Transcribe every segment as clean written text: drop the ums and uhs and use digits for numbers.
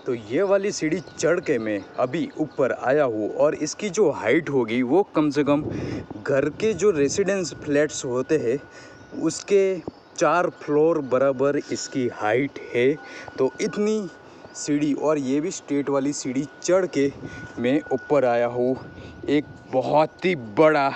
तो ये वाली सीढ़ी चढ़ के मैं अभी ऊपर आया हूँ और इसकी जो हाइट होगी वो कम से कम घर के जो रेसिडेंस फ्लैट्स होते हैं उसके 4 फ्लोर बराबर इसकी हाइट है। तो इतनी सीढ़ी, और ये भी स्ट्रेट वाली सीढ़ी चढ़ के मैं ऊपर आया हूँ एक बहुत ही बड़ा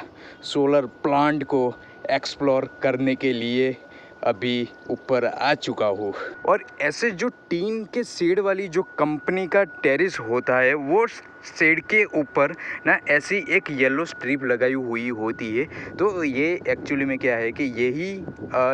सोलर प्लांट को एक्सप्लोर करने के लिए। अभी ऊपर आ चुका हूँ। और ऐसे जो टीन के शेड वाली जो कंपनी का टेरेस होता है वो शेड के ऊपर ना ऐसी एक येलो स्ट्रिप लगाई हुई होती है। तो ये एक्चुअली में क्या है कि यही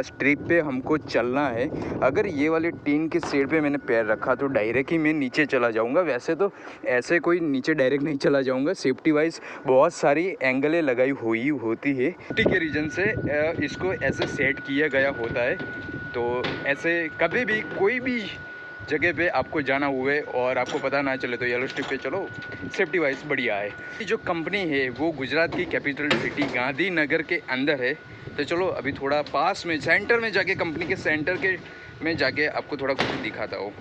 स्ट्रिप पे हमको चलना है। अगर ये वाले टीन के शेड पे मैंने पैर रखा तो डायरेक्ट ही मैं नीचे चला जाऊंगा। वैसे तो ऐसे कोई नीचे डायरेक्ट नहीं चला जाऊंगा, सेफ्टी वाइज बहुत सारी एंगलें लगाई हुई होती है। सेफ्टी के रीज़न से इसको ऐसे सेट किया गया होता है। तो ऐसे कभी भी कोई भी जगह पे आपको जाना हुए और आपको पता ना चले तो येलो स्ट्रिप पे चलो, सेफ्टी वाइज बढ़िया है। ये जो कंपनी है वो गुजरात की कैपिटल सिटी गांधीनगर के अंदर है। तो चलो अभी थोड़ा पास में सेंटर में जाके, कंपनी के सेंटर के में जाके आपको थोड़ा कुछ दिखाता हूँ।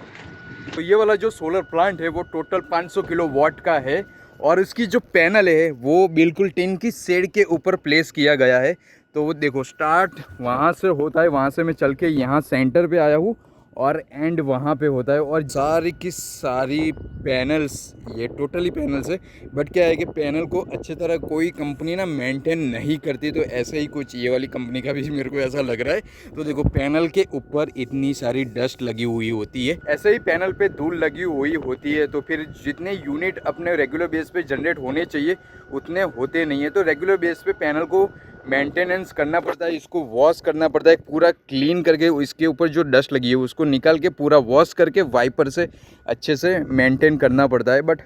तो ये वाला जो सोलर प्लांट है वो टोटल 500 किलोवाट का है और इसकी जो पैनल है वो बिल्कुल टिन की शेड के ऊपर प्लेस किया गया है। तो वो देखो स्टार्ट वहाँ से होता है, वहाँ से मैं चल के यहाँ सेंटर पे आया हूँ और एंड वहाँ पे होता है। और सारी की सारी पैनल्स, ये टोटली पैनल्स है, बट क्या है कि पैनल को अच्छी तरह कोई कंपनी ना मेंटेन नहीं करती। तो ऐसे ही कुछ ये वाली कंपनी का भी मेरे को ऐसा लग रहा है। तो देखो पैनल के ऊपर इतनी सारी डस्ट लगी हुई होती है, ऐसे ही पैनल पे धूल लगी हुई होती है। तो फिर जितने यूनिट अपने रेगुलर बेस पे जनरेट होने चाहिए उतने होते नहीं है। तो रेगुलर बेस पे पैनल को मेंटेनेंस करना पड़ता है, इसको वॉश करना पड़ता है, पूरा क्लीन करके इसके ऊपर जो डस्ट लगी है उसको निकाल के पूरा वॉश करके वाइपर से अच्छे से मेंटेन करना पड़ता है। बट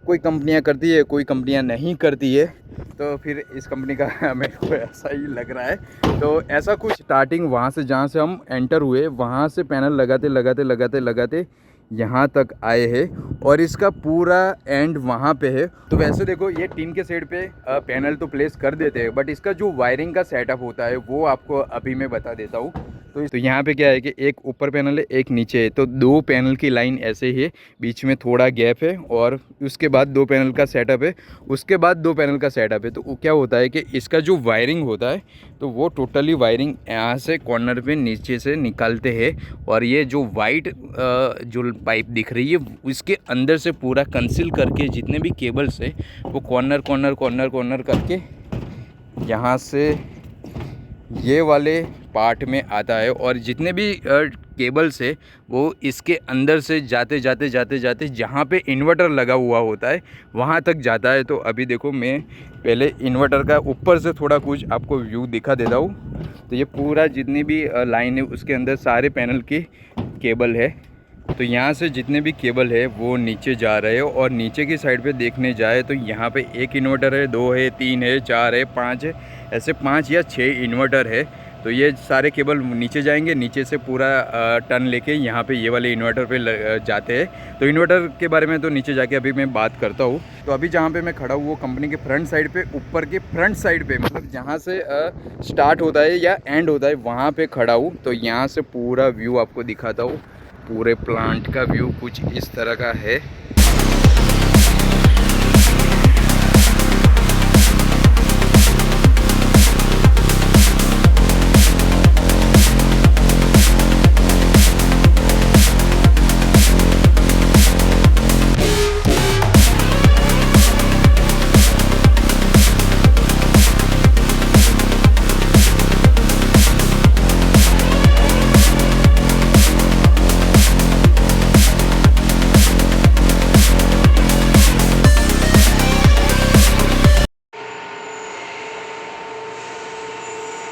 कोई कंपनियां करती है, कोई कंपनियां नहीं करती है। तो फिर इस कंपनी का मेरे को ऐसा ही लग रहा है। तो ऐसा कुछ स्टार्टिंग वहाँ से जहाँ से हम एंटर हुए वहाँ से पैनल लगाते यहाँ तक आए हैं और इसका पूरा एंड वहाँ पे है। तो वैसे देखो ये टीन के साइड पे पैनल तो प्लेस कर देते हैं, बट इसका जो वायरिंग का सेटअप होता है वो आपको अभी मैं बता देता हूँ। तो यहाँ पे क्या है कि एक ऊपर पैनल है, एक नीचे है। तो 2 पैनल की लाइन ऐसे ही है, बीच में थोड़ा गैप है और उसके बाद 2 पैनल का सेटअप है, उसके बाद 2 पैनल का सेटअप है। तो क्या होता है कि इसका जो वायरिंग होता है तो वो टोटली वायरिंग यहाँ से कॉर्नर पे नीचे से निकालते हैं। और ये जो वाइट जो पाइप दिख रही है इसके अंदर से पूरा कंसील करके जितने भी केबल्स है वो कॉर्नर करके यहाँ से ये वाले पार्ट में आता है। और जितने भी केबल्स है वो इसके अंदर से जाते जहाँ पे इन्वर्टर लगा हुआ होता है वहाँ तक जाता है। तो अभी देखो मैं पहले इन्वर्टर का ऊपर से थोड़ा कुछ आपको व्यू दिखा देता हूँ। तो ये पूरा जितनी भी लाइन है उसके अंदर सारे पैनल की केबल है। तो यहाँ से जितने भी केबल है वो नीचे जा रहे हैं और नीचे की साइड पे देखने जाए तो यहाँ पे 1 इन्वर्टर है, 2 है, 3 है, 4 है, 5 है, ऐसे 5 या 6 इन्वर्टर है। तो ये सारे केबल नीचे जाएंगे, नीचे से पूरा टर्न लेके यहाँ पे ये वाले इन्वर्टर पे जाते हैं। तो इन्वर्टर के बारे में तो नीचे जाके अभी मैं बात करता हूँ। तो अभी जहाँ पे मैं खड़ा हूँ वो कंपनी के फ्रंट साइड पे, ऊपर के फ्रंट साइड पे, मतलब जहाँ से स्टार्ट होता है या एंड होता है वहाँ पे खड़ा हूँ। तो यहाँ से पूरा व्यू आपको दिखाता हूँ। पूरे प्लांट का व्यू कुछ इस तरह का है।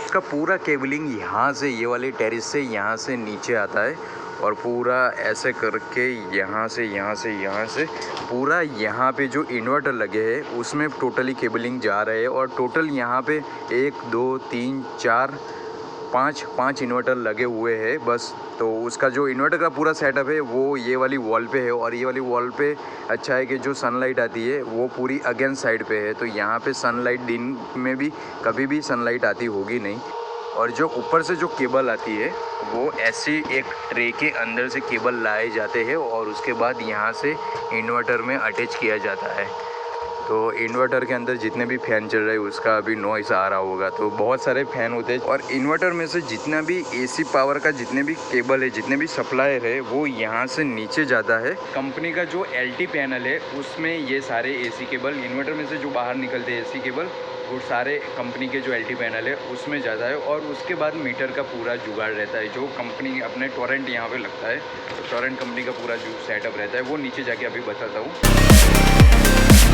का पूरा केबलिंग यहाँ से, ये वाले टेरेस से यहाँ से नीचे आता है और पूरा ऐसे करके यहाँ से पूरा यहाँ पे जो इन्वर्टर लगे हैं उसमें टोटली केबलिंग जा रहे हैं। और टोटल यहाँ पे 1 2 3 4 5 इन्वर्टर लगे हुए हैं बस। तो उसका जो इन्वर्टर का पूरा सेटअप है वो ये वाली वॉल पे है। और ये वाली वॉल पे अच्छा है कि जो सनलाइट आती है वो पूरी अगेंस्ट साइड पे है। तो यहाँ पे सनलाइट दिन में भी कभी भी सनलाइट आती होगी नहीं। और जो ऊपर से जो केबल आती है वो ऐसी एक ट्रे के अंदर से केबल लाए जाते हैं और उसके बाद यहाँ से इन्वर्टर में अटैच किया जाता है। तो इन्वर्टर के अंदर जितने भी फ़ैन चल रहे हैं उसका अभी नॉइस आ रहा होगा। तो बहुत सारे फ़ैन होते हैं और इन्वर्टर में से जितना भी एसी पावर का जितने भी केबल है, जितने भी सप्लायर है, वो यहाँ से नीचे जाता है। कंपनी का जो LT पैनल है उसमें ये सारे एसी केबल, इन्वर्टर में से जो बाहर निकलते हैं एसी केबल, वो सारे कंपनी के जो LT पैनल है उसमें जाता है। और उसके बाद मीटर का पूरा जुगाड़ रहता है, जो कंपनी अपने टोरेंट यहाँ पे लगता है, तो टोरेंट कंपनी का पूरा जो सेटअप रहता है वो नीचे जाके अभी बताता हूँ।